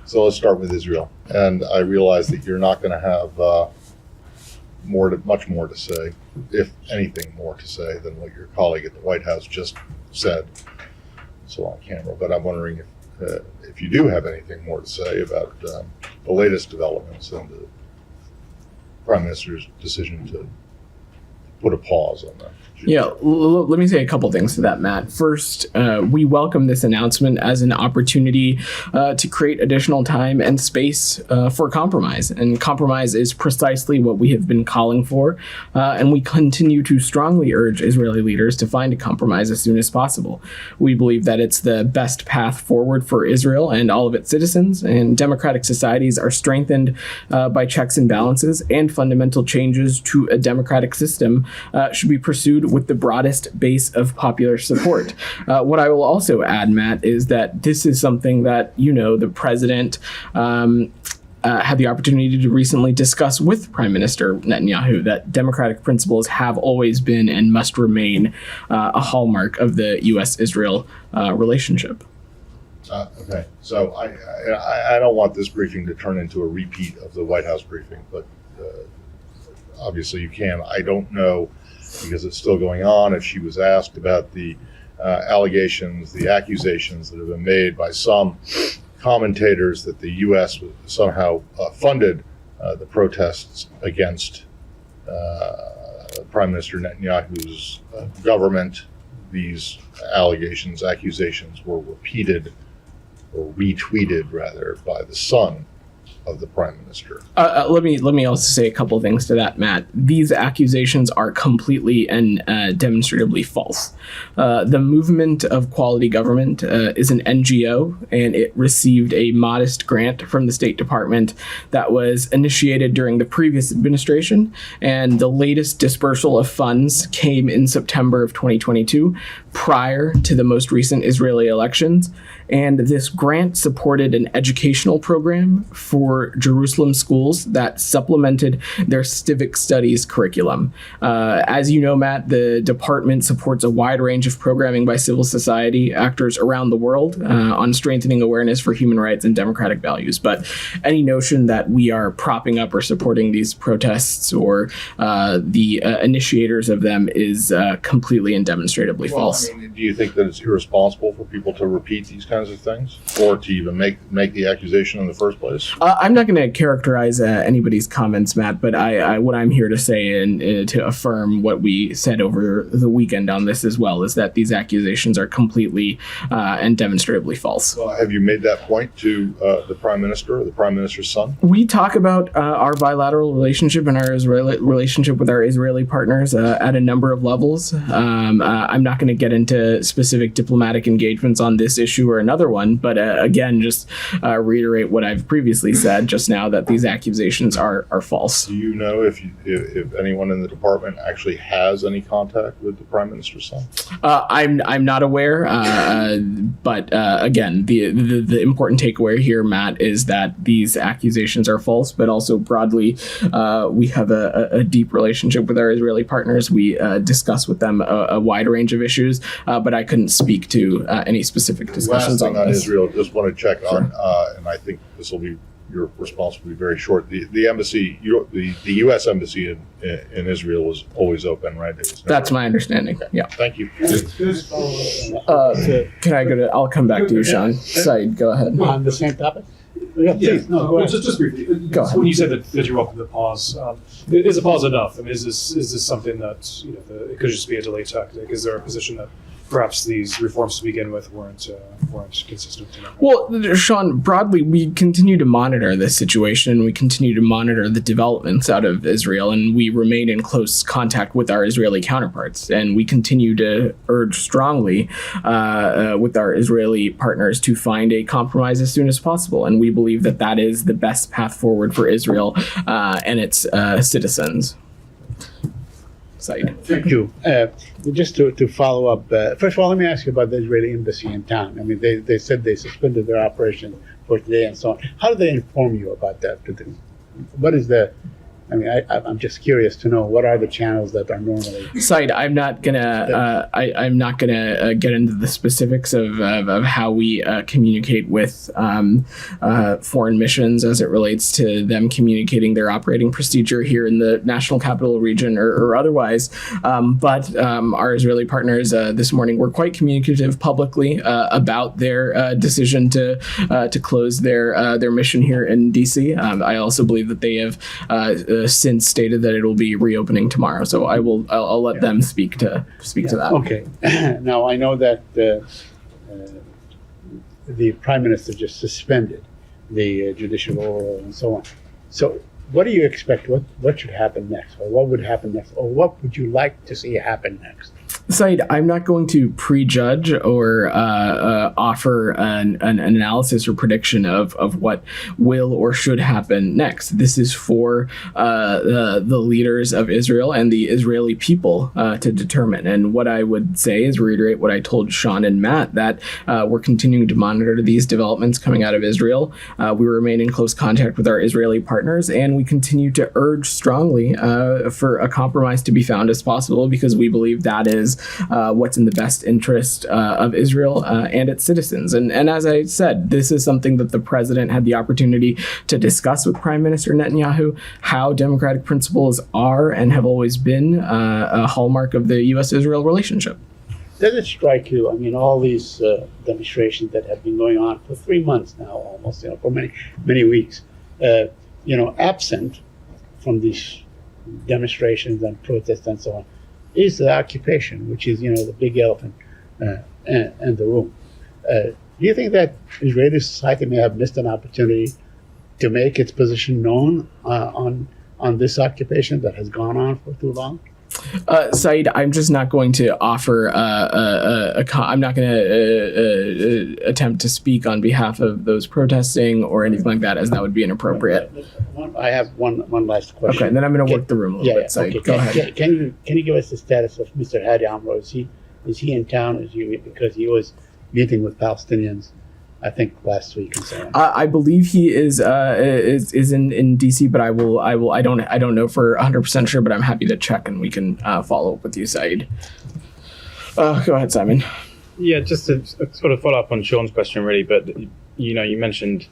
So let's start with Israel. And I realize that you're not going to have much more to say, if anything more to say, than what your colleague at the White House just said. So on camera. But I'm wondering if you do have anything more to say about the latest developments and the Prime Minister's decision to put a pause on that. Yeah, let me say a couple things to that, Matt. First, we welcome this announcement as an opportunity to create additional time and space for compromise. And compromise is precisely what we have been calling for. And we continue to strongly urge Israeli leaders to find a compromise as soon as possible. We believe that it's the best path forward for Israel and all of its citizens. And democratic societies are strengthened by checks and balances, and fundamental changes to a democratic system should be pursued with the broadest base of popular support. What I will also add, Matt, is that this is something that, the president had the opportunity to recently discuss with Prime Minister Netanyahu, that democratic principles have always been and must remain a hallmark of the U.S.-Israel relationship. Okay, so I don't want this briefing to turn into a repeat of the White House briefing, but obviously you can. I don't know, because it's still going on, if she was asked about the allegations, the accusations that have been made by some commentators that the U.S. somehow funded the protests against Prime Minister Netanyahu's government. These allegations, accusations were repeated, or retweeted rather, by the son of the Prime Minister. Let me also say a couple things to that, Matt. These accusations are completely and demonstrably false. The Movement of Quality Government is an NGO, and it received a modest grant from the State Department that was initiated during the previous administration, and the latest dispersal of funds came in September of 2022, prior to the most recent Israeli elections. And this grant supported an educational program for Jerusalem schools that supplemented their civic studies curriculum. As you know, Matt, the department supports a wide range of programming by civil society actors around the world on strengthening awareness for human rights and democratic values. But any notion that we are propping up or supporting these protests or the initiators of them is completely and demonstrably false. I mean, do you think that it's irresponsible for people to repeat these kinds of things, or to even make the accusation in the first place? I'm not going to characterize anybody's comments, Matt, but what I'm here to say and to affirm what we said over the weekend on this as well is that these accusations are completely and demonstrably false. Well, have you made that point to the Prime Minister or the Prime Minister's son? We talk about our bilateral relationship and our relationship with our Israeli partners at a number of levels. I'm not going to get into specific diplomatic engagements on this issue or another one, but again, just reiterate what I've previously said just now, that these accusations are false. Do you know if anyone in the department actually has any contact with the Prime Minister's son? I'm not aware, but again, the important takeaway here, Matt, is that these accusations are false, but also broadly, we have a deep relationship with our Israeli partners. We discuss with them a wide range of issues, but I couldn't speak to any specific discussions on this. Israel, just want to check on, and I think this will be, your response will be very short. The embassy, the U.S. embassy in Israel was always open, right? That's my understanding. Okay. Yeah. Thank you. Can I go to? I'll come back to you, Sean. Said, go ahead. On the same topic. Yeah, please. No, just briefly. Go ahead. When you said that you're welcome to pause, is a pause enough? I mean, is this something that it could just be a delay tactic? Is there a position that perhaps these reforms to begin with weren't consistent enough? Well, Sean, broadly, we continue to monitor this situation. We continue to monitor the developments out of Israel, and we remain in close contact with our Israeli counterparts. And we continue to urge strongly with our Israeli partners to find a compromise as soon as possible. And we believe that that is the best path forward for Israel and its citizens. Said. Thank you. Just to follow up, first of all, let me ask you about the Israeli embassy in town. I mean, they said they suspended their operation for today and so on. How do they inform you about that? What is the I mean, I'm just curious to know what are the channels that are normally. Said, I'm not gonna get into the specifics of how we communicate with foreign missions as it relates to them communicating their operating procedure here in the National Capital Region or otherwise. But our Israeli partners this morning were quite communicative publicly about their decision to close their mission here in DC. I also believe that they have since stated that it will be reopening tomorrow. So I'll let them speak to that. Okay. Now I know that the Prime Minister just suspended the judicial order and so on. So what do you expect? What should happen next, or what would happen next, or what would you like to see happen next? Said, I'm not going to prejudge or offer an analysis or prediction of what will or should happen next. This is for the leaders of Israel and the Israeli people to determine. And what I would say is reiterate what I told Sean and Matt, that we're continuing to monitor these developments coming out of Israel. We remain in close contact with our Israeli partners, and we continue to urge strongly for a compromise to be found as possible, because we believe that is what's in the best interest of Israel and its citizens. And as I said, this is something that the president had the opportunity to discuss with Prime Minister Netanyahu, how democratic principles are and have always been a hallmark of the U.S.-Israel relationship. Does it strike you? I mean, all these demonstrations that have been going on for 3 months now, almost, for many weeks, absent from these demonstrations and protests and so on, is the occupation, which is, the big elephant in the room. Do you think that Israeli society may have missed an opportunity to make its position known on this occupation that has gone on for too long? Said, I'm just not going to offer I'm not going to attempt to speak on behalf of those protesting or anything like that, as that would be inappropriate. I have one last question. Okay, and then I'm going to work the room a little bit. Said, go ahead. Can you give us the status of Mr. Hadi Amro? Is he in town? Because he was meeting with Palestinians, I think, last week and so on. I believe he is in DC, but I don't know for 100% sure, but I'm happy to check, and we can follow up with you, Said. Go ahead, Simon. Yeah, just to sort of follow up on Sean's question, really, but you mentioned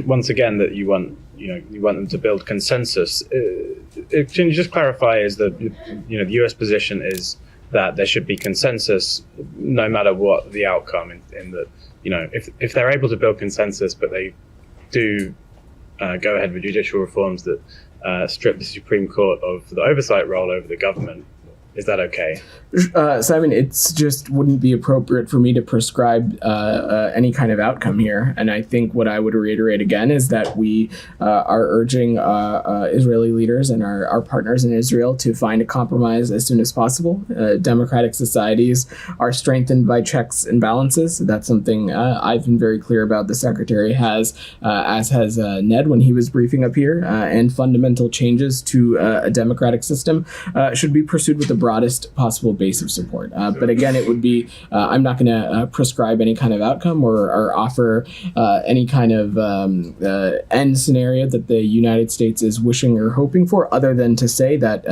once again that you want them to build consensus. Can you just clarify? Is that the U.S. position is that there should be consensus no matter what the outcome, in that if they're able to build consensus but they do go ahead with judicial reforms that strip the Supreme Court of the oversight role over the government, is that okay? Simon, it's just wouldn't be appropriate for me to prescribe any kind of outcome here. And I think what I would reiterate again is that we are urging Israeli leaders and our partners in Israel to find a compromise as soon as possible. Democratic societies are strengthened by checks and balances. That's something I've been very clear about. The Secretary has, as has Ned when he was briefing up here, and fundamental changes to a democratic system should be pursued with the broadest possible base of support. But again, it would be, I'm not going to prescribe any kind of outcome or offer any kind of end scenario that the United States is wishing or hoping for, other than to say that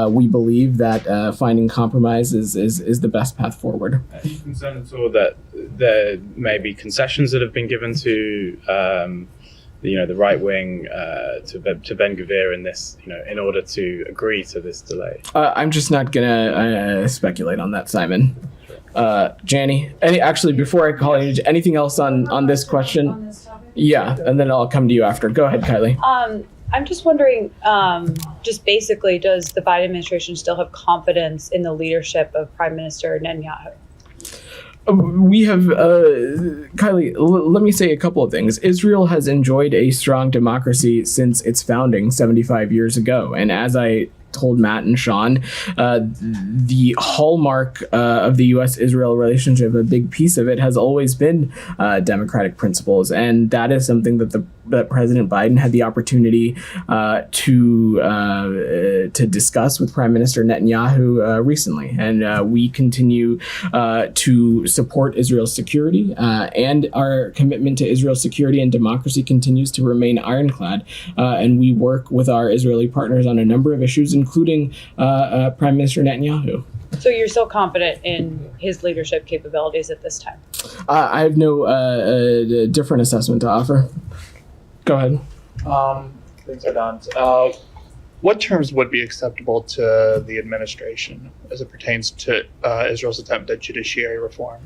we believe that finding compromise is the best path forward. Are you concerned at all that there may be concessions that have been given to the right wing to Ben Gvir in this, in order to agree to this delay? I'm just not gonna speculate on that, Simon. Jani, actually, before I call you, anything else on this question? On this topic? Yeah, and then I'll come to you after. Go ahead, Kylie. I'm just wondering, just basically, does the Biden administration still have confidence in the leadership of Prime Minister Netanyahu? We have, Kylie, let me say a couple of things. Israel has enjoyed a strong democracy since its founding 75 years ago. And as I told Matt and Sean, the hallmark of the U.S.-Israel relationship, a big piece of it has always been democratic principles, and that is something that President Biden had the opportunity to discuss with Prime Minister Netanyahu recently, and we continue to support Israel's security, and our commitment to Israel's security and democracy continues to remain ironclad, and we work with our Israeli partners on a number of issues, including Prime Minister Netanyahu. So you're still confident in his leadership capabilities at this time? I have no different assessment to offer. Go ahead. Thanks, Vedant. What terms would be acceptable to the administration as it pertains to Israel's attempt at judiciary reform?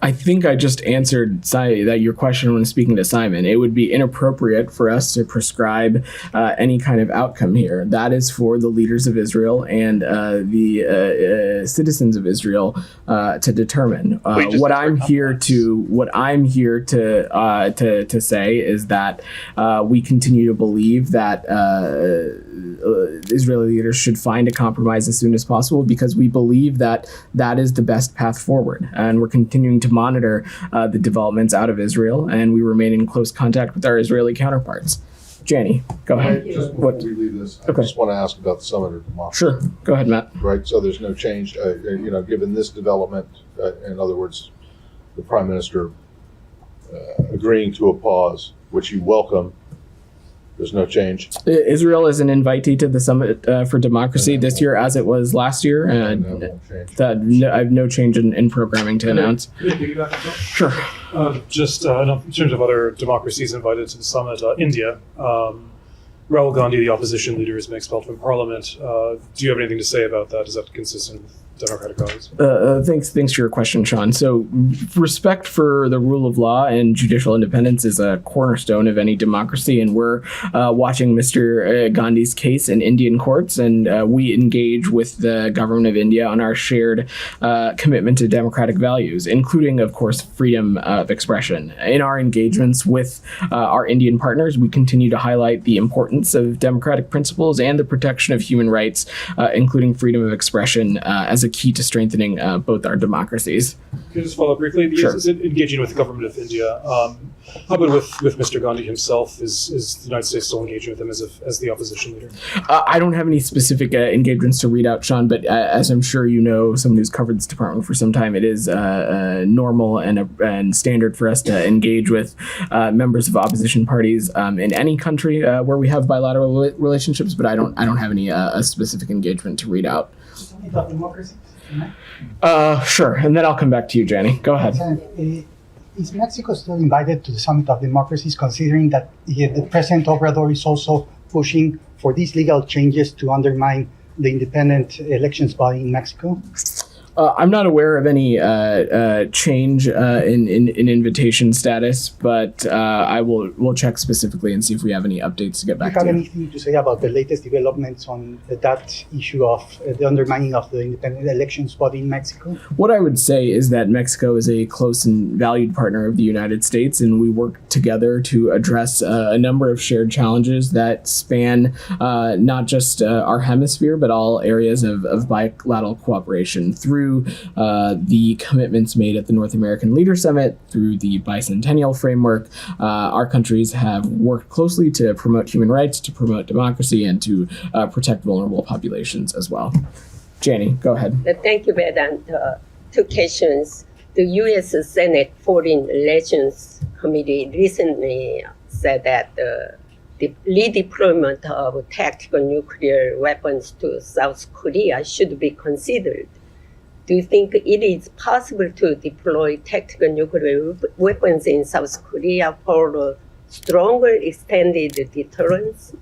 I think I just answered that your question when speaking to Simon. It would be inappropriate for us to prescribe any kind of outcome here. That is for the leaders of Israel and the citizens of Israel to determine. What I'm here to say is that we continue to believe that Israeli leaders should find a compromise as soon as possible, because we believe that that is the best path forward, and we're continuing to monitor the developments out of Israel, and we remain in close contact with our Israeli counterparts. Janie, go ahead. Just before we leave this, I just want to ask about the summit of democracy. Sure, go ahead, Matt. Right, so there's no change, given this development, in other words, the Prime Minister agreeing to a pause, which you welcome. There's no change. Israel is an invitee to the Summit for Democracy this year, as it was last year. And I have no change in programming to announce. Sure. Just in terms of other democracies invited to the summit, India. Rahul Gandhi, the opposition leader, has been expelled from parliament. Do you have anything to say about that? Is that consistent with democratic values? Thanks for your question, Sean. So respect for the rule of law and judicial independence is a cornerstone of any democracy, and we're watching Mr. Gandhi's case in Indian courts, and we engage with the government of India on our shared commitment to democratic values, including, of course, freedom of expression. In our engagements with our Indian partners, we continue to highlight the importance of democratic principles and the protection of human rights, including freedom of expression, as a key to strengthening both our democracies. Can I just follow up briefly? Sure. Is it engaging with the government of India? How about with Mr. Gandhi himself? Is the United States still engaging with him as the opposition leader? I don't have any specific engagements to read out, Sean, but as I'm sure you know, someone who's covered this department for some time, it is normal and standard for us to engage with members of opposition parties in any country where we have bilateral relationships, but I don't have any a specific engagement to read out. Sure, and then I'll come back to you, Jenny. Go ahead. Is Mexico still invited to the Summit of Democracies, considering that the President Obrador is also pushing for these legal changes to undermine the independent elections body in Mexico? I'm not aware of any change in invitation status, but we'll check specifically and see if we have any updates to get back to. Do you have anything to say about the latest developments on that issue of the undermining of the independent elections body in Mexico? What I would say is that Mexico is a close and valued partner of the United States, and we work together to address a number of shared challenges that span not just our hemisphere, but all areas of bilateral cooperation through the commitments made at the North American Leader Summit, through the bicentennial framework. Our countries have worked closely to promote human rights, to promote democracy, and to protect vulnerable populations as well. Janie, go ahead. Thank you, Vedant. Two questions. The U.S. Senate Foreign Relations Committee recently said that the redeployment of tactical nuclear weapons to South Korea should be considered. Do you think it is possible to deploy tactical nuclear weapons in South Korea for a stronger extended deterrence?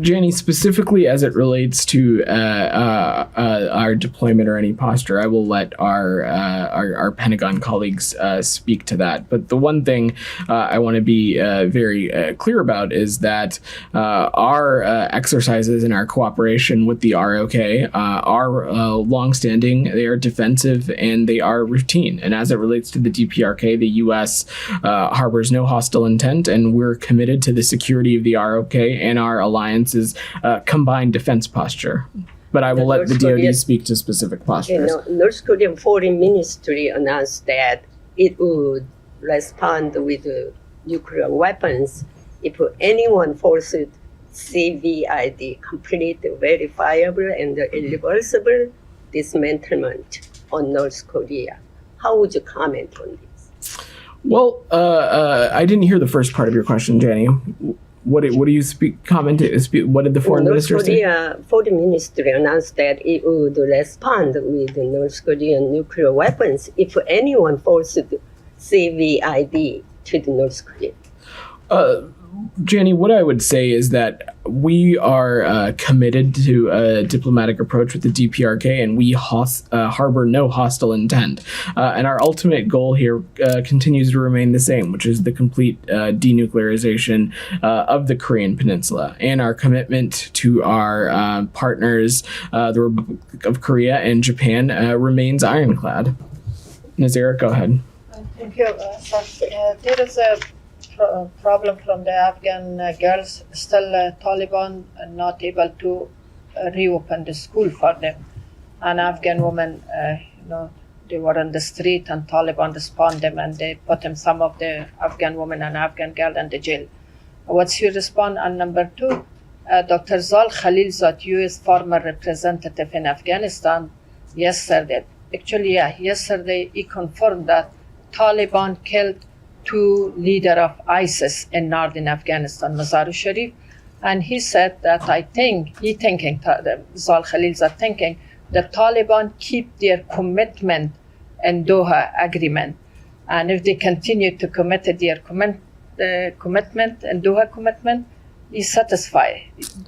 Janie, specifically as it relates to our deployment or any posture, I will let our Pentagon colleagues speak to that. But the one thing I want to be very clear about is that our exercises and our cooperation with the ROK are longstanding, they are defensive, and they are routine. And as it relates to the DPRK, the U.S. harbors no hostile intent, and we're committed to the security of the ROK and our alliance's combined defense posture. But I will let the DoD speak to specific postures. North Korean Foreign Ministry announced that it would respond with nuclear weapons if anyone forced CVID, complete, verifiable, and irreversible dismantlement on North Korea. How would you comment on this? Well, I didn't hear the first part of your question, Jenny. What do you comment? What did the foreign minister say? North Korea Foreign Ministry announced that it would respond with North Korean nuclear weapons if anyone forced CVID to the North Korea. Jenny, what I would say is that we are committed to a diplomatic approach with the DPRK, and we harbor no hostile intent. And our ultimate goal here continues to remain the same, which is the complete denuclearization of the Korean Peninsula. And our commitment to our partners, the Republic of Korea and Japan, remains ironclad. Nazira, go ahead. Thank you. There is a problem from the Afghan girls. Still, Taliban are not able to reopen the school for them. And Afghan women, they were on the street and Taliban responded them and they put them, some of the Afghan women and Afghan girls in the jail. What's your response? And number two, Dr. Zal Khalilzad, U.S. former representative in Afghanistan, yesterday, he confirmed that Taliban killed 2 leaders of ISIS in northern Afghanistan, Mazar-e-Sharif, and he said that Zal Khalilzad thinking the Taliban keep their commitment in Doha agreement, and if they continue to commit their commitment and Doha commitment, is satisfied.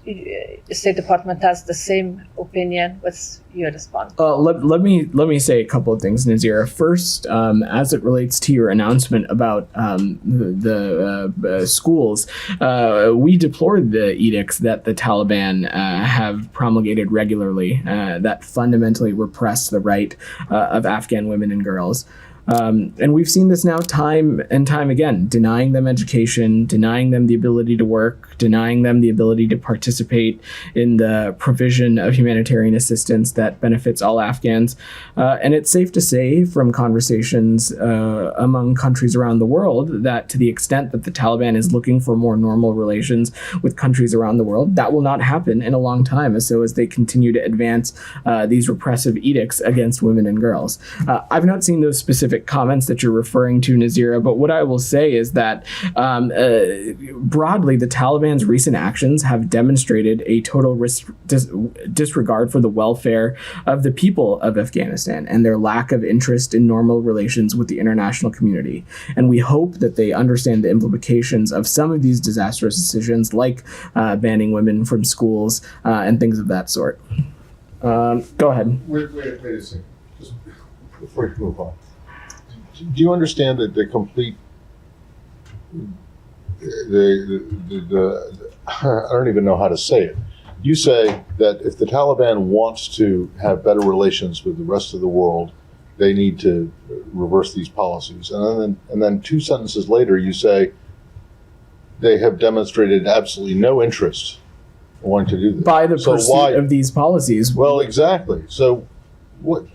The State Department has the same opinion. What's your response? Let me say a couple of things, Nazira. First, as it relates to your announcement about the schools, we deplored the edicts that the Taliban have promulgated regularly that fundamentally repress the right of Afghan women and girls. And we've seen this now time and time again, denying them education, denying them the ability to work, denying them the ability to participate in the provision of humanitarian assistance that benefits all Afghans. And it's safe to say from conversations among countries around the world that to the extent that the Taliban is looking for more normal relations with countries around the world, that will not happen in a long time as they continue to advance these repressive edicts against women and girls. I've not seen those specific comments that you're referring to, Nazira, but what I will say is that broadly, the Taliban's recent actions have demonstrated a total disregard for the welfare of the people of Afghanistan and their lack of interest in normal relations with the international community. And we hope that they understand the implications of some of these disastrous decisions, like banning women from schools and things of that sort. Go ahead. Wait a second. Just before you move on. Do you understand that the complete, I don't even know how to say it. You say that if the Taliban wants to have better relations with the rest of the world, they need to reverse these policies. And then 2 sentences later, you say they have demonstrated absolutely no interest in wanting to do this. By the pursuit of these policies. Well, exactly. So what,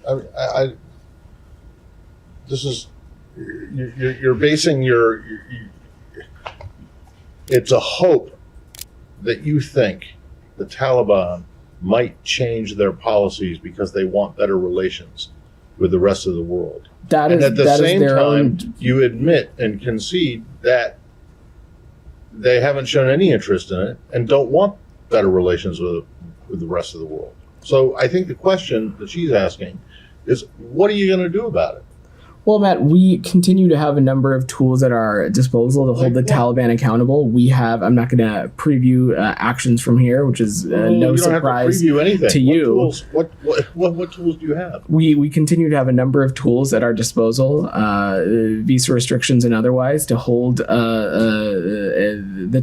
this is, you're basing it's a hope that you think the Taliban might change their policies because they want better relations with the rest of the world. And at the same time, you admit and concede that they haven't shown any interest in it and don't want better relations with the rest of the world. So I think the question that she's asking is, what are you going to do about it? Well, Matt, we continue to have a number of tools at our disposal to hold the Taliban accountable. We have, I'm not going to preview actions from here, which is no surprise to you. What tools do you have? We continue to have a number of tools at our disposal, visa restrictions and otherwise, to hold the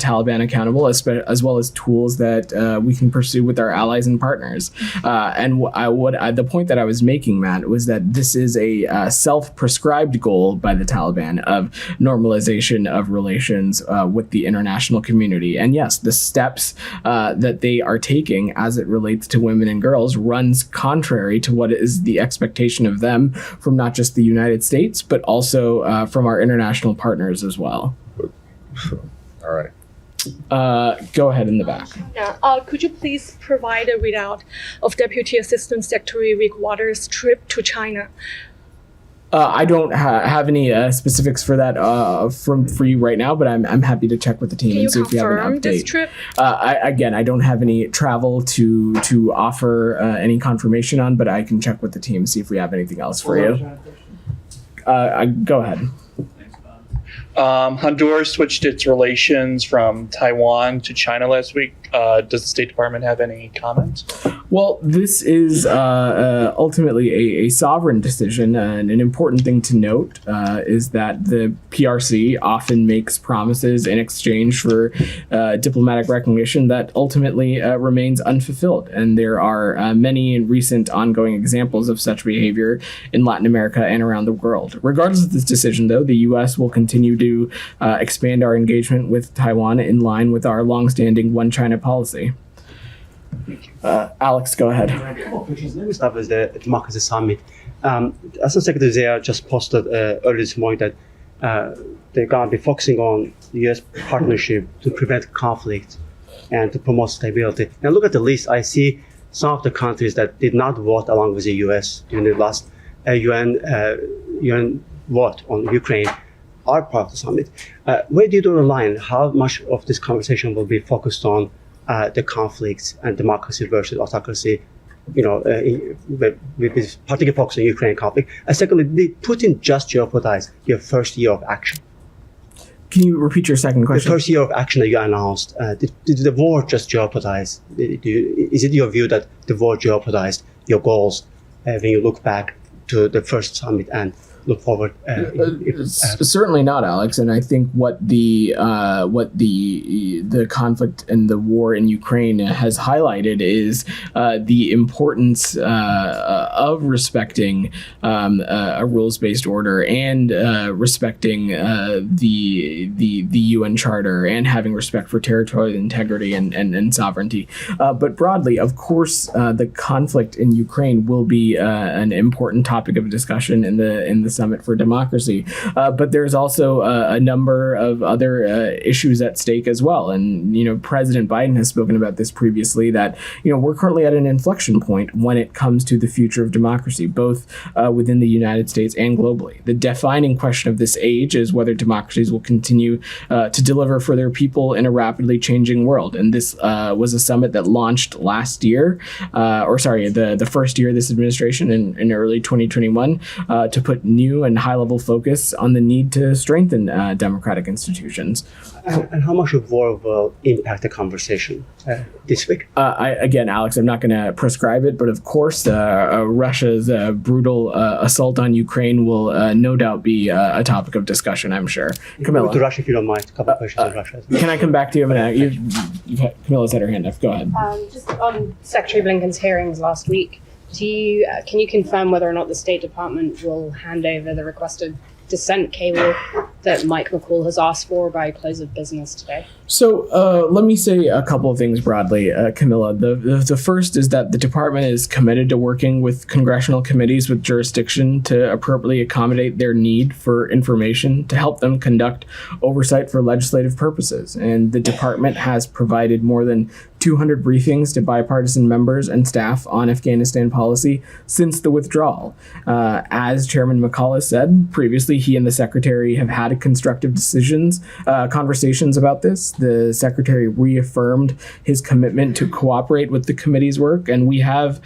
Taliban accountable, as well as tools that we can pursue with our allies and partners. And the point that I was making, Matt, was that this is a self-prescribed prescribed goal by the Taliban of normalization of relations with the international community. And yes, the steps that they are taking as it relates to women and girls runs contrary to what is the expectation of them from not just the United States, but also from our international partners as well. All right. Go ahead in the back. Yeah. Could you please provide a readout of Deputy Assistant Secretary Rick Waters' trip to China? I don't have any specifics for that for you right now, but I'm happy to check with the team Can and see if we have an confirm update. this trip? I don't have any travel to offer any confirmation on, but I can check with the team and see if we have anything else for you. Go ahead. Honduras switched its relations from Taiwan to China last week. Does the State Department have any comment? Well, this is ultimately a sovereign decision, and an important thing to note is that the PRC often makes promises in exchange for diplomatic recognition that ultimately remains unfulfilled. And there are many recent ongoing examples of such behavior in Latin America and around the world. Regardless of this decision, though, the U.S. will continue to expand our engagement with Taiwan in line with our longstanding One China policy. Alex, go ahead. Let me start with the Democracy Summit. Assistant Secretary there just posted earlier this morning that they're going to be focusing on the U.S. partnership to prevent conflict and to promote stability. And look at the list. I see some of the countries that did not vote along with the U.S. during the last UN vote on Ukraine are part of the summit. Where do you draw the line? How much of this conversation will be focused on the conflicts and democracy versus autocracy, with particular focus on Ukraine conflict? And secondly, did Putin just jeopardize your first year of action? Can you repeat your second question? The first year of action that you announced, did the war just jeopardize? Is it your view that the war jeopardized your goals when you look back to the first summit and look forward? Certainly not, Alex. And I think what the conflict and the war in Ukraine has highlighted is the importance of respecting a rules-based order and respecting the UN Charter and having respect for territorial integrity and sovereignty. But broadly, of course, the conflict in Ukraine will be an important topic of discussion in the Summit for Democracy. But there's also a number of other issues at stake as well. And, President Biden has spoken about this previously, that, we're currently at an inflection point when it comes to the future of democracy, both within the United States and globally. The defining question of this age is whether democracies will continue to deliver for their people in a rapidly changing world. And this was a summit that launched last year, the first year of this administration in early 2021, to put new and high-level focus on the need to strengthen democratic institutions. And how much of war will impact the conversation this week? Again, Alex, I'm not going to prescribe it, but of course, Russia's brutal assault on Ukraine will no doubt be a topic of discussion, I'm sure. Camilla. To Russia, if you don't mind, a couple of questions on Russia. Can I come back to you in a minute? Camilla's had her hand up. Go ahead. Just on Secretary Blinken's hearings last week, can you confirm whether or not the State Department will hand over the requested dissent cable that Mike McCall has asked for by close of business today? So let me say a couple of things broadly, Camilla. The first is that the department is committed to working with congressional committees with jurisdiction to appropriately accommodate their need for information to help them conduct oversight for legislative purposes. And the department has provided more than 200 briefings to bipartisan members and staff on Afghanistan policy since the withdrawal. As Chairman McCall has said previously, he and the Secretary have had constructive conversations about this. The Secretary reaffirmed his commitment to cooperate with the committee's work, and we have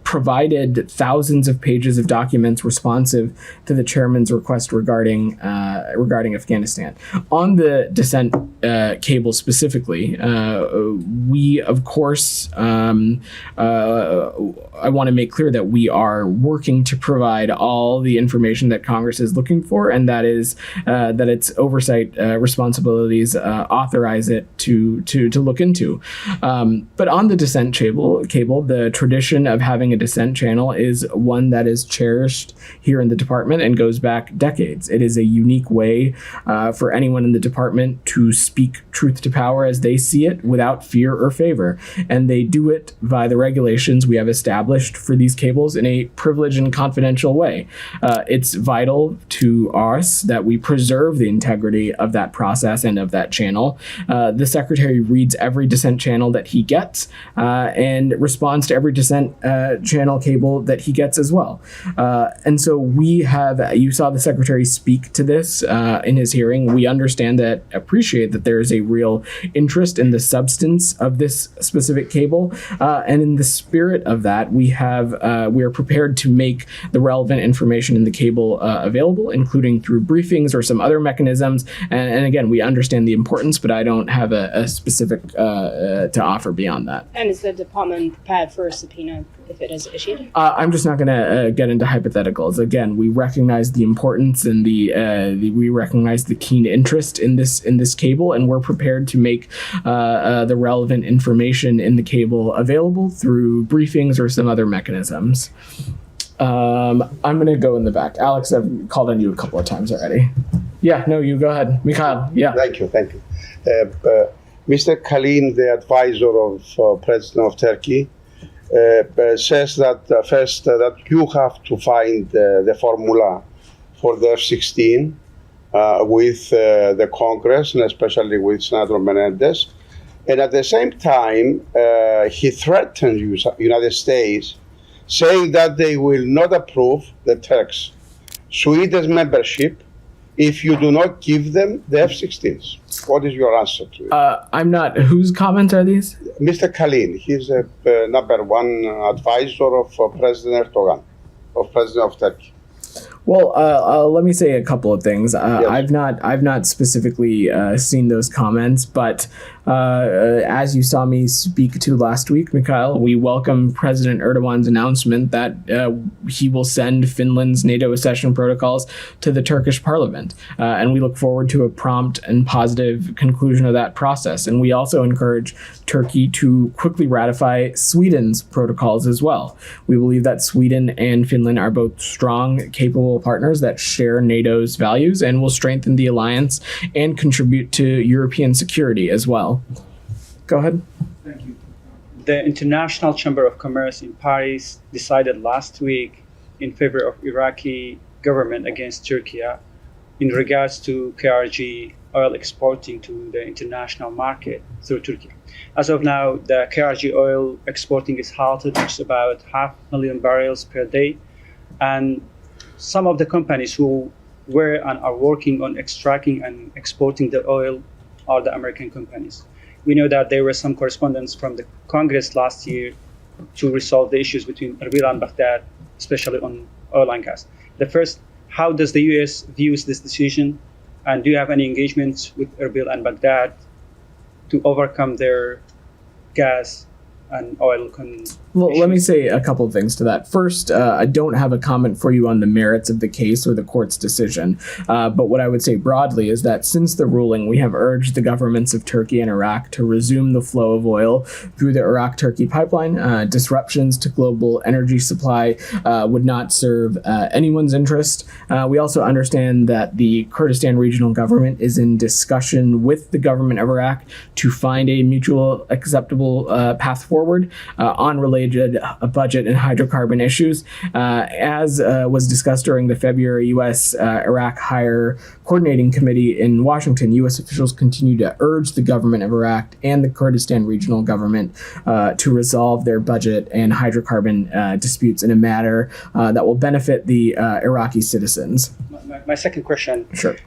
provided thousands of pages of documents responsive to the Chairman's request regarding Afghanistan. On the dissent cable specifically, we, of course, I want to make clear that we are working to provide all the information that Congress is looking for, and that is that its oversight responsibilities authorize it to look into. But on the dissent cable, the tradition of having a dissent channel is one that is cherished here in the department and goes back decades. It is a unique way for anyone in the department to speak truth to power as they see it without fear or favor. And they do it via the regulations we have established for these cables in a privileged and confidential way. It's vital to us that we preserve the integrity of that process and of that channel. The secretary reads every dissent channel that he gets and responds to every dissent channel cable that he gets as well. And so we have, you saw the secretary speak to this in his hearing. We understand that, appreciate that there is a real interest in the substance of this specific cable. And in the spirit of that, we are prepared to make the relevant information in the cable available, including through briefings or some other mechanisms. And again, we understand the importance, but I don't have a specific to offer beyond that. And is the department prepared for a subpoena if it is issued? I'm just not going to get into hypotheticals. Again, we recognize the importance and we recognize the keen interest in this cable, and we're prepared to make the relevant information in the cable available through briefings or some other mechanisms. I'm going to go in the back. Alex, I've called on you a couple of times already. Yeah, no, you go ahead. Mikhail, yeah. Thank you. Mr. Kalin, the advisor of President of Turkey, says that first that you have to find the formula for the F-16 with the Congress, and especially with Senator Menendez. And at the same time, he threatened United States, saying that they will not approve the Turks' Sweden's membership if you do not give them the F-16s. What is your answer to it? I'm not. Whose comments are these? Mr. Kalin, he's a number one advisor of President Erdogan, of President of Turkey. Well, let me say a couple of things. Yes. I've not specifically seen those comments, but as you saw me speak to last week, Mikhail, we welcome President Erdogan's announcement that he will send Finland's NATO accession protocols to the Turkish parliament, and we look forward to a prompt and positive conclusion of that process. And we also encourage Turkey to quickly ratify Sweden's protocols as well. We believe that Sweden and Finland are both strong, capable partners that share NATO's values and will strengthen the alliance and contribute to European security as well. Go ahead. Thank you. The International Chamber of Commerce in Paris decided last week in favor of Iraqi government against Turkey in regards to KRG oil exporting to the international market through Turkey. As of now, the KRG oil exporting is halted, which is about 500,000 barrels per day. And some of the companies who were and are working on extracting and exporting the oil are the American companies. We know that there were some correspondence from the Congress last year to resolve the issues between Erbil and Baghdad, especially on oil and gas. The first, how does the U.S. views this decision? And do you have any engagements with Erbil and Baghdad to overcome their gas and oil Well, let me say a couple of things to that. First, I don't have a comment for you on the merits of the case or the court's decision. But what I would say broadly is that since the ruling, we have urged the governments of Turkey and Iraq to resume the flow of oil through the Iraq-Turkey pipeline. Disruptions to global energy supply would not serve anyone's interest. We also understand that the Kurdistan regional government is in discussion with the government of Iraq to find a mutual acceptable path forward on related budget and hydrocarbon issues. As was discussed during the February U.S.-Iraq Higher Coordinating Committee in Washington, U.S. officials continue to urge the government of Iraq and the Kurdistan regional government to resolve their budget and hydrocarbon disputes in a manner that will benefit the Iraqi citizens. My second question. Sure.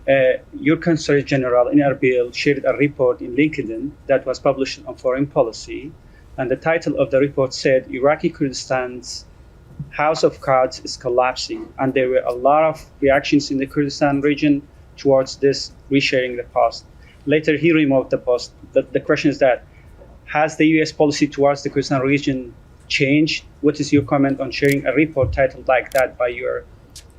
Your Consul General in Erbil shared a report in LinkedIn that was published on foreign policy. And the title of the report said, Iraqi Kurdistan's house of cards is collapsing. And there were a lot of reactions in the Kurdistan region towards this resharing the post. Later, he removed the post. The question is that, has the U.S. policy towards the Kurdistan region changed? What is your comment on sharing a report titled like that by your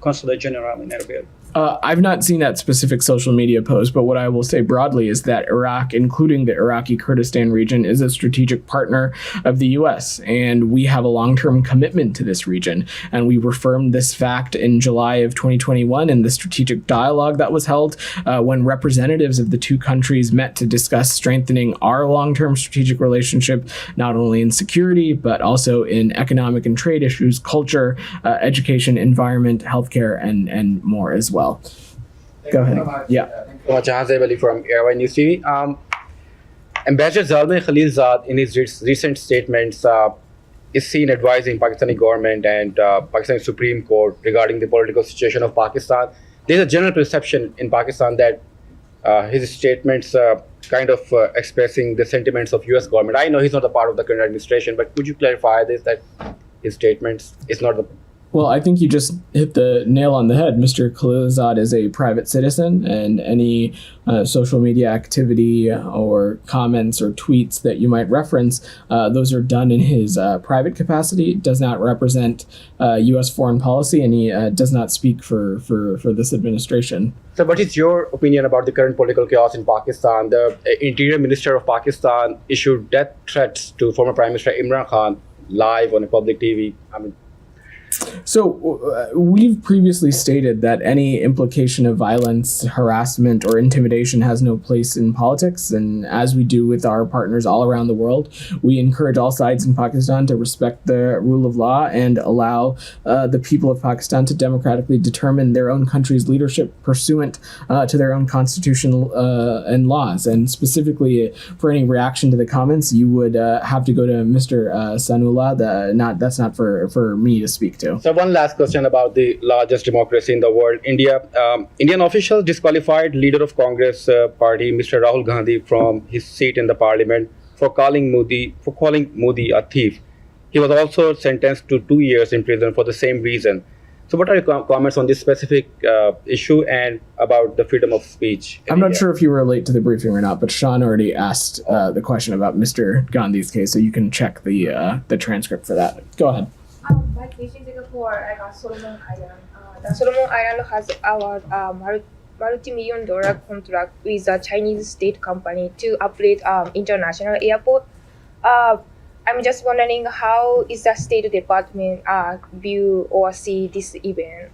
Consulate General in Erbil? I've not seen that specific social media post, but what I will say broadly is that Iraq, including the Iraqi Kurdistan region, is a strategic partner of the U.S., and we have a long-term commitment to this region. And we reaffirmed this fact in July of 2021 in the strategic dialogue that was held when representatives of the two countries met to discuss strengthening our long-term strategic relationship, not only in security, but also in economic and trade issues, culture, education, environment, healthcare, and more as well. Go ahead. Yeah. Jahazeb Ali from Airway News TV. Ambassador Zalmay Khalilzad, in his recent statements, is seen advising Pakistani government and Pakistani Supreme Court regarding the political situation of Pakistan. There's a general perception in Pakistan that his statements kind of expressing the sentiments of U.S. government. I know he's not a part of the current administration, but could you clarify this, that his statements is not the... Well, I think you just hit the nail on the head. Mr. Khalilzad is a private citizen, and any social media activity or comments or tweets that you might reference, those are done in his private capacity. It does not represent U.S. foreign policy, and he does not speak for this administration. So what is your opinion about the current political chaos in Pakistan? The Interior Minister of Pakistan issued death threats to former Prime Minister Imran Khan live on a public TV. So we've previously stated that any implication of violence, harassment, or intimidation has no place in politics. And as we do with our partners all around the world, we encourage all sides in Pakistan to respect the rule of law and allow the people of Pakistan to democratically determine their own country's leadership pursuant to their own constitution and laws. And specifically for any reaction to the comments, you would have to go to Mr. Sanullah. That's not for me to speak to. So one last question about the largest democracy in the world, India. Indian officials disqualified leader of Congress party, Mr. Rahul Gandhi, from his seat in the parliament for calling Modi a thief. He was also sentenced to 2 years in prison for the same reason. So what are your comments on this specific issue and about the freedom of speech? I'm not sure if you were late to the briefing or not, but Sean already asked the question about Mr. Gandhi's case, so you can check the transcript for that. Go ahead. My question is for Solomon Island. The Solomon Island has our multi-million dollar contract with a Chinese state company to operate international airport. I'm just wondering, how is the State Department view or see this event?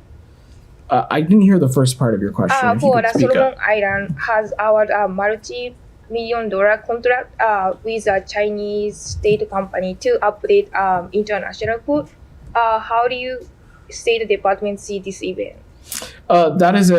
I didn't hear the first part of your question. For the Solomon Island has our multi-million dollar contract with a Chinese state company to operate international food. How do you State Department see this event? That's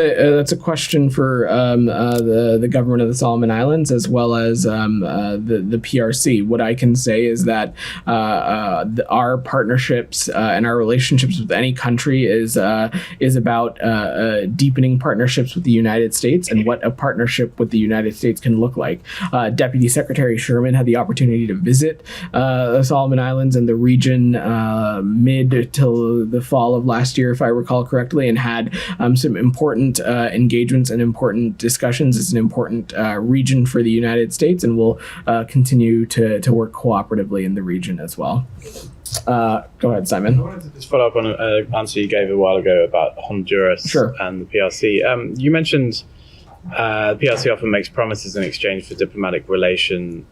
a question for the government of the Solomon Islands as well as the PRC. What I can say is that our partnerships and our relationships with any country is about deepening partnerships with the United States and what a partnership with the United States can look like. Deputy Secretary Sherman had the opportunity to visit the Solomon Islands and the region mid till the fall of last year, if I recall correctly, and had some important engagements and important discussions. It's an important region for the United States, and we'll continue to work cooperatively in the region as well. Go ahead, Simon. I wanted to just follow up on an answer you gave a while ago about Honduras and the PRC. You mentioned the PRC often makes promises in exchange for diplomatic recognition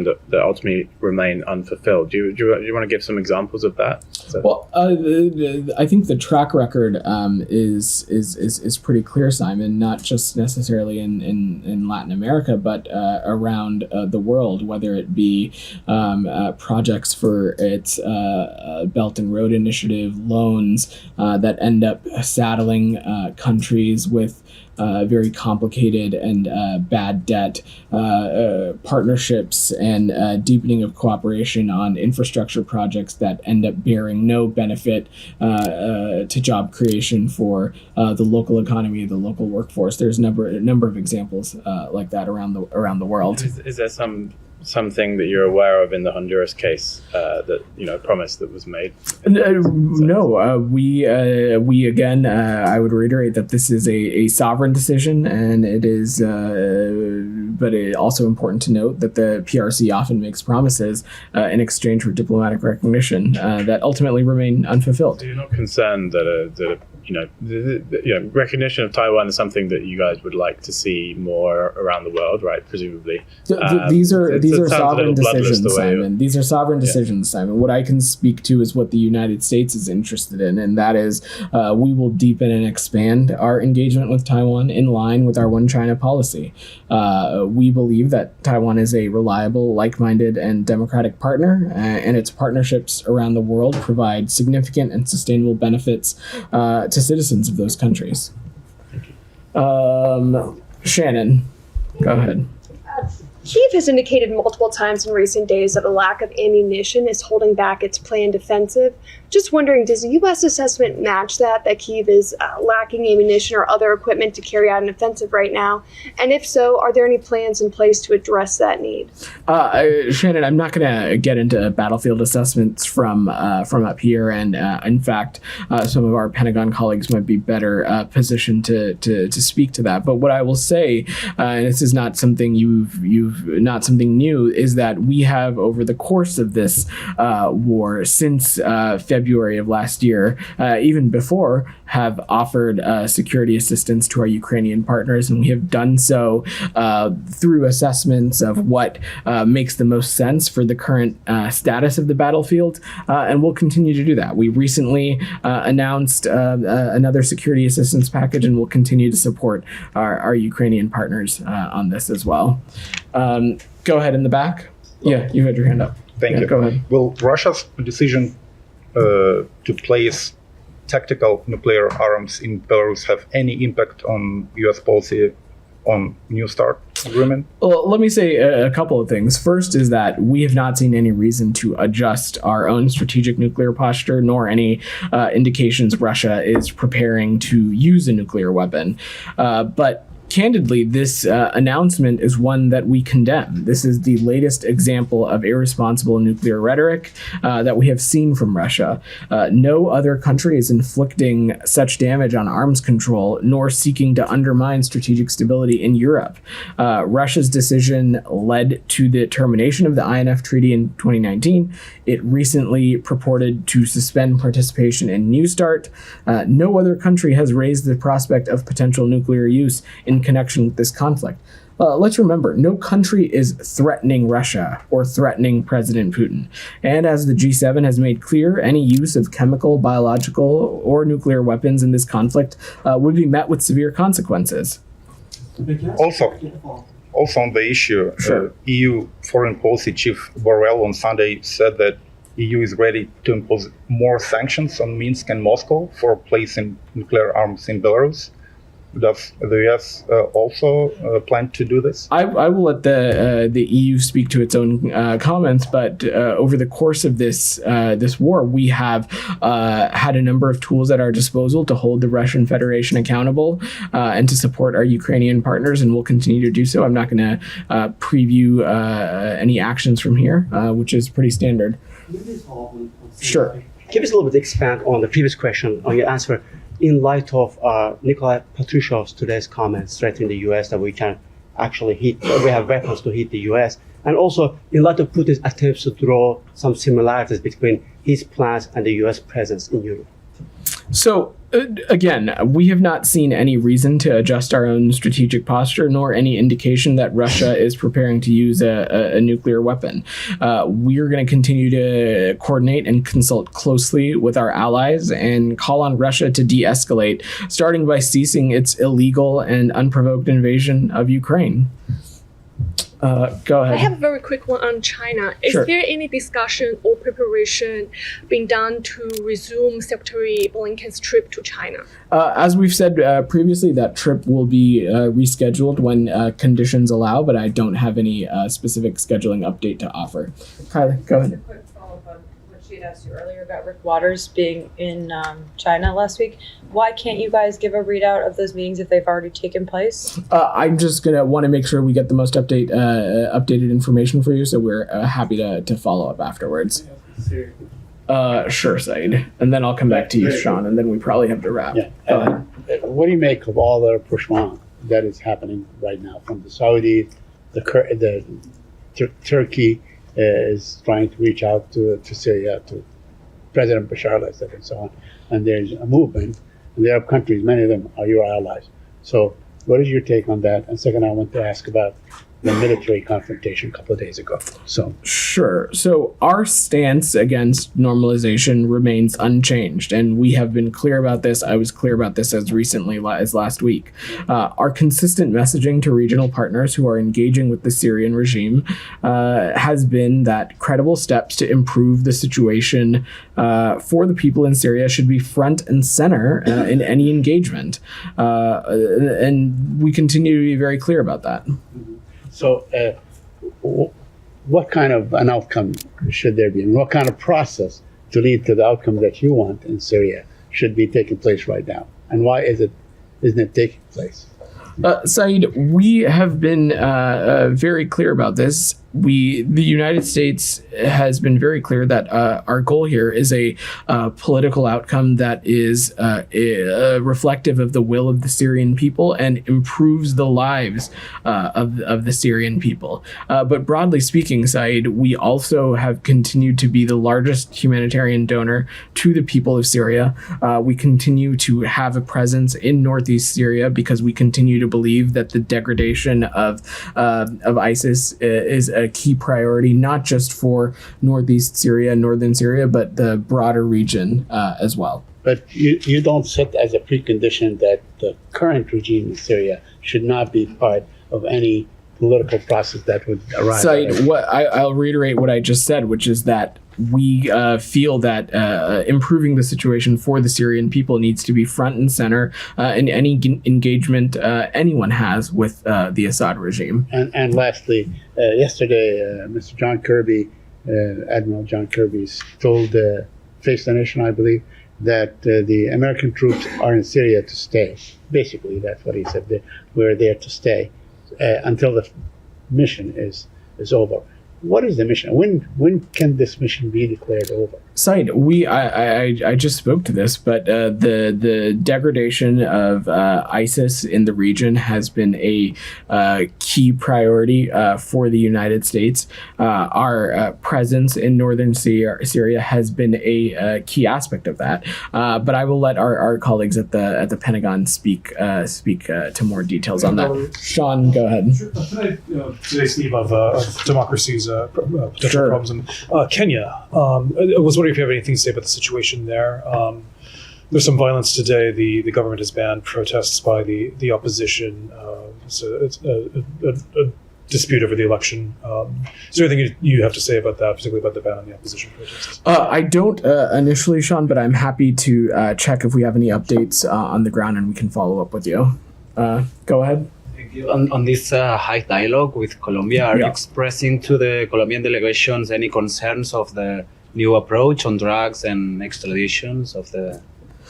that ultimately remain unfulfilled. Do you want to give some examples of that? Well, I think the track record is pretty clear, Simon. Not just necessarily in Latin America, but around the world, whether it be projects for its Belt and Road Initiative, loans that end up saddling countries with very complicated and bad debt, partnerships and deepening of cooperation on infrastructure projects that end up bearing no benefit to job creation for the local economy, the local workforce. There's a number of examples like that around the world. Is there some something that you're aware of in the Honduras case that promise that was made? No, we again, I would reiterate that this is a sovereign decision, and it is, but it also important to note that the PRC often makes promises in exchange for diplomatic recognition that ultimately remain unfulfilled. So you're not concerned that recognition of Taiwan is something that you guys would like to see more around the world, right? Presumably. These are sovereign decisions, Simon. These are sovereign decisions, Simon. What I can speak to is what the United States is interested in, and that is we will deepen and expand our engagement with Taiwan in line with our One China policy. We believe that Taiwan is a reliable, like-minded, and democratic partner, and its partnerships around the world provide significant and sustainable benefits to citizens of those countries. Shannon, go ahead. Kyiv has indicated multiple times in recent days that a lack of ammunition is holding back its planned offensive. Just wondering, does the U.S. assessment match that Kyiv is lacking ammunition or other equipment to carry out an offensive right now? And if so, are there any plans in place to address that need? Shannon, I'm not going to get into battlefield assessments from up here, and in fact, some of our Pentagon colleagues might be better positioned to speak to that. But what I will say, and this is not something not something new, is that we have, over the course of this war, since February of last year, even before, have offered security assistance to our Ukrainian partners, and we have done so through assessments of what makes the most sense for the current status of the battlefield, and we'll continue to do that. We recently announced another security assistance package, and we'll continue to support our Ukrainian partners on this as well. Go ahead in the back. Yeah, you had your hand up. Thank you. Go ahead. Will Russia's decision to place tactical nuclear arms in Belarus have any impact on U.S. policy on New START agreement? Well, let me say a couple of things. First is that we have not seen any reason to adjust our own strategic nuclear posture, nor any indications Russia is preparing to use a nuclear weapon. But candidly, this announcement is one that we condemn. This is the latest example of irresponsible nuclear rhetoric that we have seen from Russia. No other country is inflicting such damage on arms control, nor seeking to undermine strategic stability in Europe. Russia's decision led to the termination of the INF Treaty in 2019. It recently purported to suspend participation in New START. No other country has raised the prospect of potential nuclear use in connection with this conflict. Let's remember, no country is threatening Russia or threatening President Putin. And as the G7 has made clear, any use of chemical, biological, or nuclear weapons in this conflict would be met with severe consequences. Also on the issue, Sure. EU Foreign Policy Chief Borrell on Sunday said that EU is ready to impose more sanctions on Minsk and Moscow for placing nuclear arms in Belarus. Does the US also plan to do this? I will let the EU speak to its own comments, but over the course of this war, we have had a number of tools at our disposal to hold the Russian Federation accountable and to support our Ukrainian partners, and we'll continue to do so. I'm not going to preview any actions from here, which is pretty standard. Sure. Can you just a little bit expand on the previous question, on your answer, in light of Nikolai Patrushov's today's comments threatening the U.S. that we can actually we have weapons to hit the U.S., and also in light of Putin's attempts to draw some similarities between his plans and the U.S. presence in Europe? So, again, we have not seen any reason to adjust our own strategic posture, nor any indication that Russia is preparing to use a nuclear weapon. We are going to continue to coordinate and consult closely with our allies and call on Russia to de-escalate, starting by ceasing its illegal and unprovoked invasion of Ukraine. Go ahead. I have a very quick one on China. Is Sure. there any discussion or preparation being done to resume Secretary Blinken's trip to China? As we've said previously, that trip will be rescheduled when conditions allow, but I don't have any specific scheduling update to offer. Kylie, go ahead. Quick follow-up on what she had asked you earlier about Rick Waters being in China last week. Why can't you guys give a readout of those meetings if they've already taken place? I'm just gonna want to make sure we get the most updated information for you, so we're happy to follow up afterwards. Sure, Said. And then I'll come back to you, Sean, and then we probably have to wrap. Yeah. What do you make of all the rapprochement that is happening right now from the Saudis, Turkey is trying to reach out to Syria, to President Bashar al-Assad and so on, and there's a movement, and the Arab countries, many of them are your allies. So what is your take on that? And second, I want to ask about the military confrontation a couple of days ago. So Sure. So our stance against normalization remains unchanged, and we have been clear about this. I was clear about this as recently as last week. Our consistent messaging to regional partners who are engaging with the Syrian regime has been that credible steps to improve the situation for the people in Syria should be front and center in any engagement. And we continue to be very clear about that. So, what kind of an outcome should there be, and what kind of process to lead to the outcome that you want in Syria should be taking place right now, and why isn't it taking place? Saeed, we have been very clear about this. The United States has been very clear that our goal here is a political outcome that is reflective of the will of the Syrian people and improves the lives of the Syrian people. But broadly speaking, Saeed, we also have continued to be the largest humanitarian donor to the people of Syria. We continue to have a presence in northeast Syria because we continue to believe that the degradation of ISIS is a key priority, not just for northeast Syria, northern Syria, but the broader region as well. But you don't set as a precondition that the current regime in Syria should not be part of any political process that would arise. Saeed, I'll reiterate what I just said, which is that we feel that improving the situation for the Syrian people needs to be front and center in any engagement anyone has with the Assad regime. And lastly, yesterday, Mr. John Kirby, Admiral John Kirby, told Face the Nation, I believe, that the American troops are in Syria to stay. Basically, that's what he said. We're there to stay until the mission is over. What is the mission? When can this mission be declared over? Saeed, I just spoke to this, but the degradation of ISIS in the region has been a key priority for the United States. Our presence in northern Syria has been a key aspect of that. But I will let our colleagues at the Pentagon speak to more details on that. Sean, go ahead. Today's theme of democracy's potential problems in Kenya. I was wondering if you have anything to say about the situation there. There's some violence today. The government has banned protests by the opposition. It's a dispute over the election. Is there anything you have to say about that, particularly about the ban on the opposition protests? I don't initially, Sean, but I'm happy to check if we have any updates on the ground, and we can follow up with you. Go ahead. On this high dialogue with Colombia, are you expressing to the Colombian delegations any concerns of the new approach on drugs and extraditions of the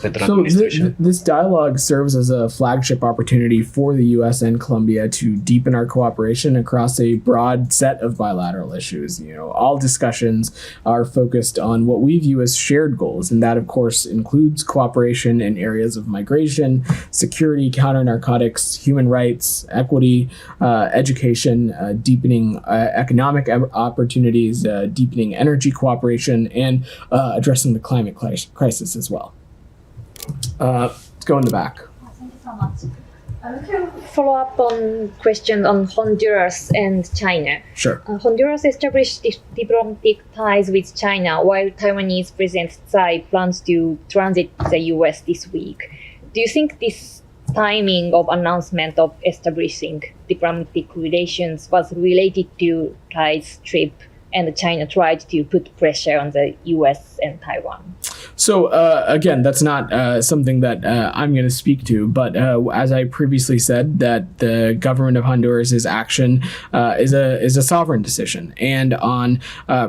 Petro administration? This dialogue serves as a flagship opportunity for the U.S. and Colombia to deepen our cooperation across a broad set of bilateral issues. All discussions are focused on what we view as shared goals, and that, of course, includes cooperation in areas of migration, security, counter-narcotics, human rights, equity, education, deepening economic opportunities, deepening energy cooperation, and addressing the climate crisis as well. Let's go in the back. Thank you so much. We can follow up on question on Honduras and China. Sure. Honduras established diplomatic ties with China, while Taiwanese President Tsai plans to transit the U.S. this week. Do you think this timing of announcement of establishing diplomatic relations was related to Tsai's trip, and China tried to put pressure on the U.S. and Taiwan? So again, that's not something that I'm going to speak to, but as I previously said, that the government of Honduras' action is a sovereign decision. And on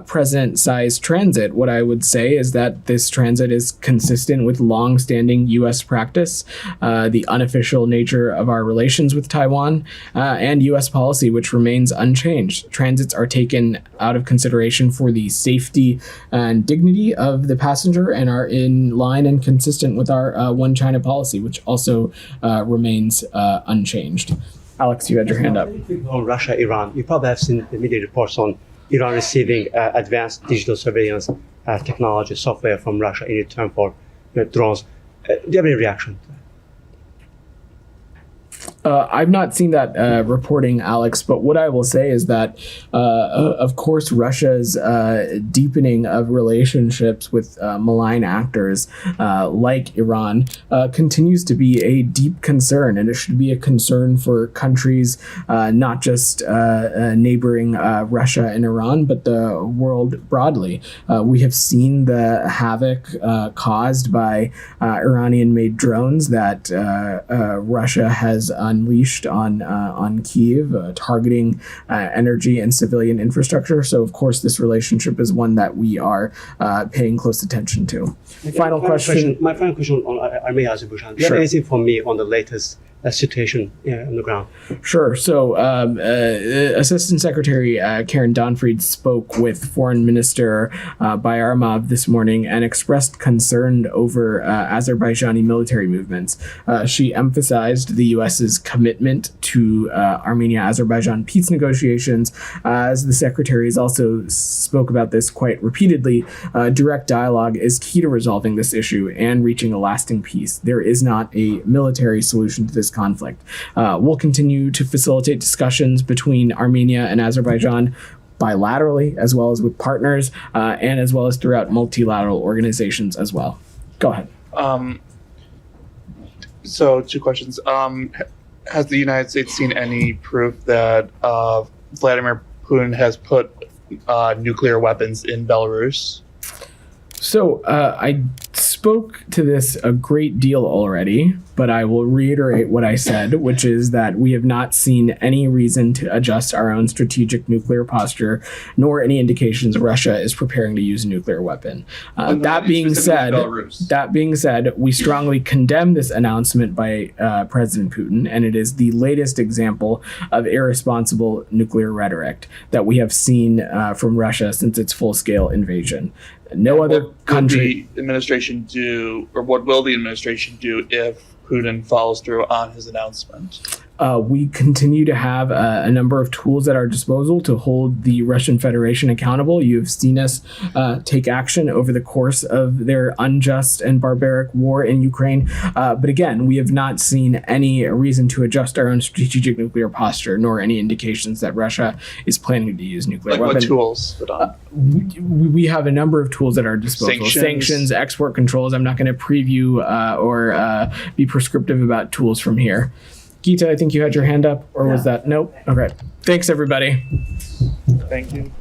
President Tsai's transit, what I would say is that this transit is consistent with long-standing U.S. practice, the unofficial nature of our relations with Taiwan, and U.S. policy, which remains unchanged. Transits are taken out of consideration for the safety and dignity of the passenger and are in line and consistent with our One China policy, which also remains unchanged. Alex, you had your hand up. On Russia, Iran, you probably have seen the media reports on Iran receiving advanced digital surveillance technology software from Russia in return for drones. Do you have any reaction to that? I've not seen that reporting, Alex, but what I will say is that, of course, Russia's deepening of relationships with malign actors like Iran continues to be a deep concern, and it should be a concern for countries not just neighboring Russia and Iran, but the world broadly. We have seen the havoc caused by Iranian-made drones that Russia has unleashed on Kyiv, targeting energy and civilian infrastructure. So, of course, this relationship is one that we are paying close attention to. Final question. My final question on Armenia-Azerbaijan. Do you have anything for me on the latest situation on the ground? Sure. So, Assistant Secretary Karen Donfried spoke with Foreign Minister Bayramov this morning and expressed concern over Azerbaijani military movements. She emphasized the U.S.'s commitment to Armenia-Azerbaijan peace negotiations. As the Secretary has also spoke about this quite repeatedly, direct dialogue is key to resolving this issue and reaching a lasting peace. There is not a military solution to this conflict. We'll continue to facilitate discussions between Armenia and Azerbaijan bilaterally, as well as with partners, and as well as throughout multilateral organizations as well. Go ahead. So, two questions. Has the United States seen any proof that Vladimir Putin has put nuclear weapons in Belarus? So I spoke to this a great deal already, but I will reiterate what I said, which is that we have not seen any reason to adjust our own strategic nuclear posture, nor any indications Russia is preparing to use a nuclear weapon. That being said, we strongly condemn this announcement by President Putin, and it is the latest example of irresponsible nuclear rhetoric that we have seen from Russia since its full-scale invasion. No other country. What will the administration do, or what will the administration do if Putin follows through on his announcement? We continue to have a number of tools at our disposal to hold the Russian Federation accountable. You have seen us take action over the course of their unjust and barbaric war in Ukraine. But again, we have not seen any reason to adjust our own strategic nuclear posture, nor any indications that Russia is planning to use nuclear weapons. What tools? We have a number of tools at our disposal. Sanctions, export controls. I'm not going to preview or be prescriptive about tools from here. Gita, I think you had your hand up, or was that? Nope. Okay. Thanks, everybody. Thank you.